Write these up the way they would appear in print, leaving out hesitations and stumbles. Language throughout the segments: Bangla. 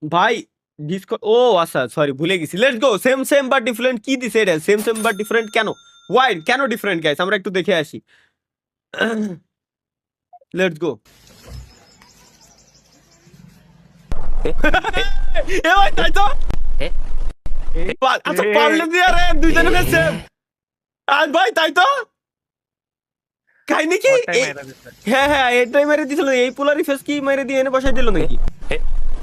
ভাই ডিসকর্ড, ও আচ্ছা সরি ভুলে গেছি। Let's go. Same same but different কি দিছে এটা? সেম সেম বাট ডিফারেন্ট কেন? ওয়াই কেন ডিফারেন্ট গাইস? আমরা একটু দেখে আসি। Let's go. এ ভাই তাই তো। আচ্ছা পারলে দিয়ে রে দুইজনের সেম। আর ভাই তাই তো কাহিনী কি? হ্যাঁ হ্যাঁ এটাই মেরে দিছিল। এই পোলারি ফেস কি মেরে দিয়ে এনে বসাই দিল নাকি?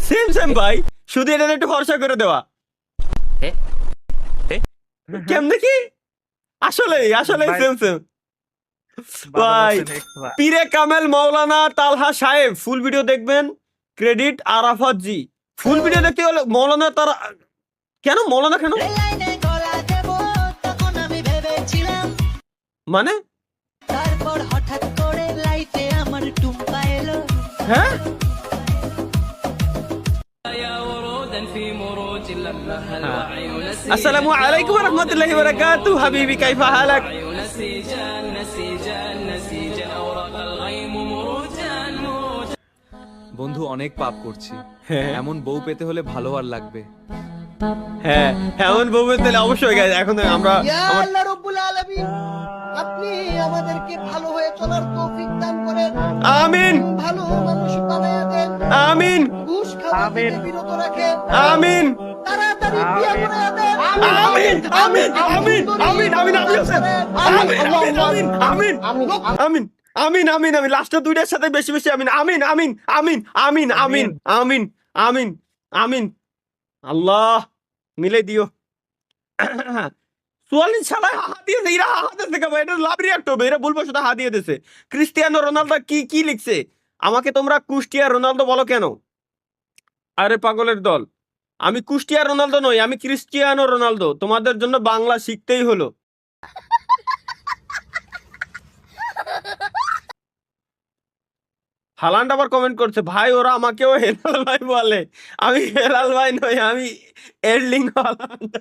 সেম সেম ভাই, শুধু এটা একটু খরচা করে দেওয়া। কেমনে কি? আসলে আসলে সেম সেম ভাই। পীরে কামেল মাওলানা তালহা সাহেব ফুল ভিডিও দেখবেন। ক্রেডিট আরাফাত জি। ফুল ভিডিও দেখতে হলে মাওলানা তারা কেন? মাওলানা কেন মানে? তারপর হঠাৎ করে লাইফে আমার টুম্পা এলো। হ্যাঁ আসসালামু আলাইকুম ওয়া রাহমাতুল্লাহি ওয়া বারাকাতুহু। হাবিবি কাইফা হালাক? বন্ধু অনেক পাপ করছি, হ্যাঁ এমন বউ পেতে হলে ভালো আর লাগবে। হ্যাঁ এমন বউ তাহলে অবশ্যই গাইস। এখন আমরা ইয়া আল্লাহ রাব্বুল আলামিন, আপনি আমাদেরকে ভালো হয়ে চলার তৌফিক দান করেন। আমিন ভালো মানুষ বানায়া দেন। আমিন ঘুষ খাওয়া থেকে বিরত রাখেন। আমিন তাড়াতাড়ি বিয়ে করায়া দেন। আমিন আমিন আমিন আমিন আমিন আমিন আমিন আমিন আমিন আমিন আমিন আমিন লাস্টের দুইটার সাথে বেশি বেশি আমিন আমিন আমিন আমিন আমিন আমিন আমিন আমিন আমিন। আল্লাহ মিলে দিও। 44 সালে হা দিয়েছে। এরা হা দিয়েছে কেন? এটা লাভ রিয়াক্ট হবে। এরা বলবো শুধু হা দিয়ে দিয়েছে। ক্রিস্টিয়ানো রোনালদো কি কি লিখছে? আমাকে তোমরা কুষ্টিয়া রোনালদো বলো কেন? আরে পাগলের দল, আমি কুষ্টিয়া রোনালদো নই, আমি ক্রিস্টিয়ানো রোনালদো। তোমাদের জন্য বাংলা শিখতেই হলো। হালান্ড আবার কমেন্ট করছে, ভাই ওরা আমাকেও হেলাল ভাই বলে। আমি হেলাল ভাই নই, আমি এরলিং হালান্ড।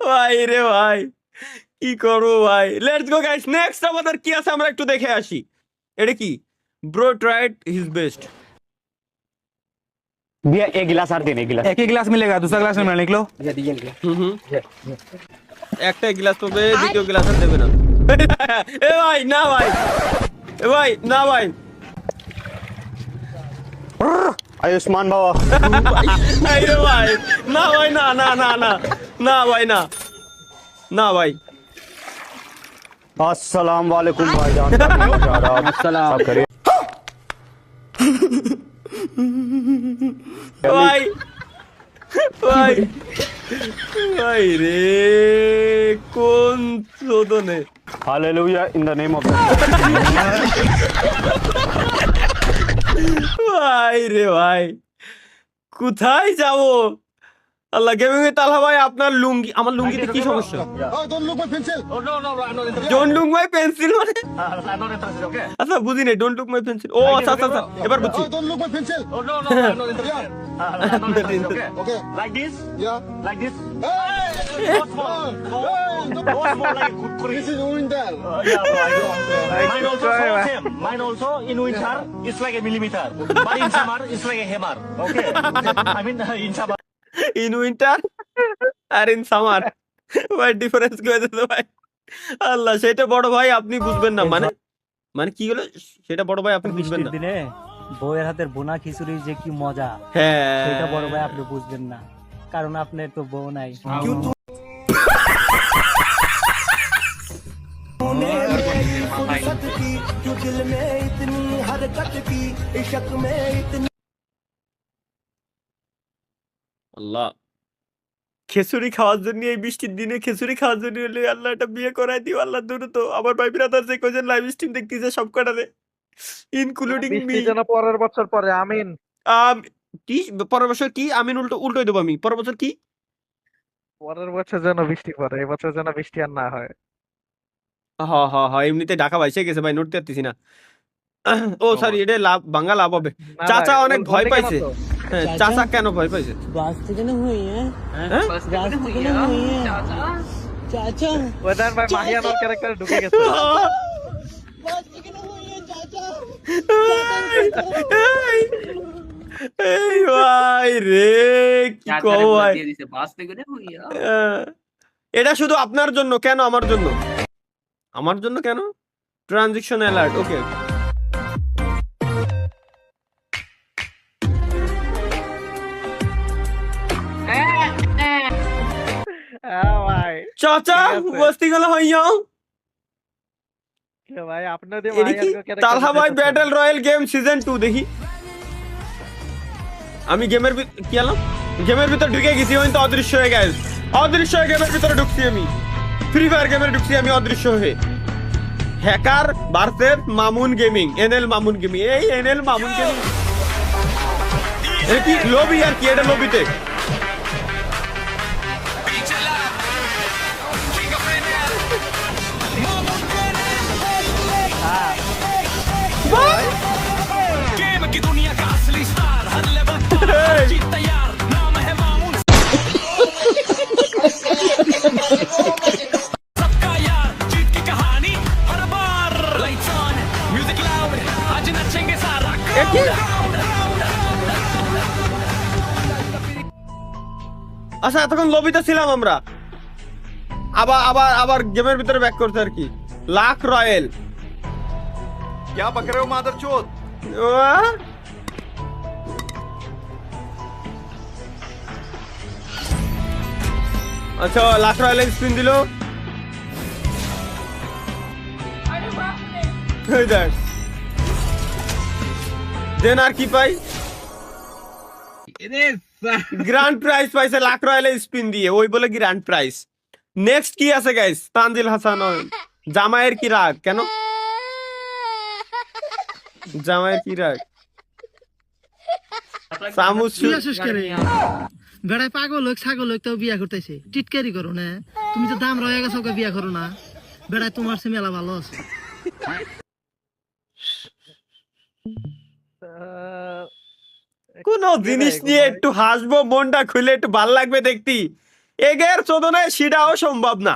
ভাই রে ভাই কি করবো ভাই। লেটস গো গাইস, নেক্সট আমাদের কি আছে আমরা একটু দেখে আসি। এটা কি? Bro tried his best. भैया एक गिलास और देने, एक गिलास। एक ही गिलास मिलेगा, दूसरा गिलास में निकलो। একটা গ্লাস পাবে, দ্বিতীয় গ্লাস আর দেবে না। এ ভাই না ভাই, এ ভাই না ভাই। आयुष्मान बाबा। এই রে ভাই না ভাই, না না না না না ভাই, না না ভাই। अस्सलाम वालेकुम भाईजान। अस्सलाम करिए। ভাই ভাই ভাই রে কোন চোদনে। Hallelujah in the name of ভাই রে ভাই কোথায় যাবো? আল্লাহ গেমিং এর তালহা ভাই আপনার লুঙ্গি, আমার লুঙ্গিতে কি সমস্যা? ডোন্ট লুক মাই পেন্সিল মানে? আচ্ছা বুঝি নাই, ডোন্ট লুক মাই পেন্সিল। ও আচ্ছা আচ্ছা আচ্ছা এবার বুঝছি। Like this? Yeah. Like this? This is winter. Mine also same. Mine also in winter it's like a millimeter, but in summer it's like a hammer. Okay. I mean in summer. In winter আর ইন সামার ভাই ডিফারেন্স করে দিতে ভাই। আল্লাহ সেটা বড় ভাই আপনি বুঝবেন না মানে? মানে কি হলো সেটা বড় ভাই আপনি বুঝবেন না। দিনে বউয়ের হাতের বোনা খিচুড়ির যে কি মজা, হ্যাঁ সেটা বড় ভাই আপনি বুঝবেন না, কারণ আপনার তো বউ নাই। আল্লাহ খিচুড়ি খাওয়ার জন্য, এই বৃষ্টির দিনে খিচুড়ি খাওয়ার জন্য হলে আল্লাহ এটা বিয়ে করাই দিও আল্লাহ। দূর তো আমার ভাই ব্রাদার যে কজন লাইভ স্ট্রিম দেখতেছে সব কটারে ইনক্লুডিং মি। যেন পরের বছর পরে আমিন। কি পরের বছর কি? আমিন উল্টোই দেবো আমি। পরের বছর কি? পরের বছর যেন বৃষ্টি পড়ে, এবছর যেন বৃষ্টি আর না হয়। হ হ হ এমনিতে ঢাকা ভাইসে গেছে ভাই, নোট দিতেছি না। ও সরি এটা লাভ বাংলা লাভ হবে। চাচা অনেক ভয় পাইছে। হ্যাঁ চাচা কেন ভয় পাইছে? रास्ते के ना हुई है, হ্যাঁ रास्ते के ना हुई है चाचा। ওয়েদার ভাই মাহিয়ানোর ক্যারেক্টারে ঢুকে গেছে। বাস থেকে নামো চাচা এই ভাই রে, কি কও ভাই। এটা শুধু আপনার জন্য, কেন আমার জন্য? আমার জন্য কেন? ট্রানজিশন অ্যালার্ট, ওকে। ভাই চাচা ঠিক আছে। বস্তি গেল হইয়া কে ভাই আপনাদের এটি কি তালহা ভাই ব্যাটল রয়্যাল গেম সিজন 2 দেখি। আমি গেমের কি আলাম, গেমের ভিতর ঢুকে গেছি, ওই তো অদৃশ্য হয়ে গেছে। অদৃশ্য হয়ে গেমের ভিতরে ঢুকছি আমি, ফ্রি ফায়ার গেমের ঢুকছি আমি অদৃশ্য হয়ে। Hacker versus Mamun gaming, NL Mamun gaming. এই এনএল মামুন গেমিং এটা কি লবি আর কি? এটা লবিতে আচ্ছা এতক্ষণ লবিতে ছিলাম আমরা, আবার আবার আবার গেমের ভিতরে ব্যাক করতে আর কি। লাখ রয়্যাল क्या बक रहे हो मादरचोद? আচ্ছা লাখ রয়্যাল স্পিন দিল, এই দেখ। দেন আর কি পাই? গ্র্যান্ড প্রাইজ পাইছে লাখ রয়্যাল স্পিন দিয়ে, ওই বলে গ্র্যান্ড প্রাইজ। নেক্সট কি আছে গাইস? তানজিল হাসান জামাইয়ের কি রাগ? কেন জামাইয়ের কি রাগ? সামুস বেড়ায় পাগল হোক ছাগল হোক তাও বিয়া করতেছে, টিটকারি করো না। তুমি তো দাম রয়ে গেছো বিয়া করো না। বেড়ায় তোমার সে মেলা ভালো আছে। কোন জিনিস নিয়ে একটু হাসবো, মনটা খুলে একটু ভাল লাগবে দেখতি, এগের চোদনায় সেটাও সম্ভব না।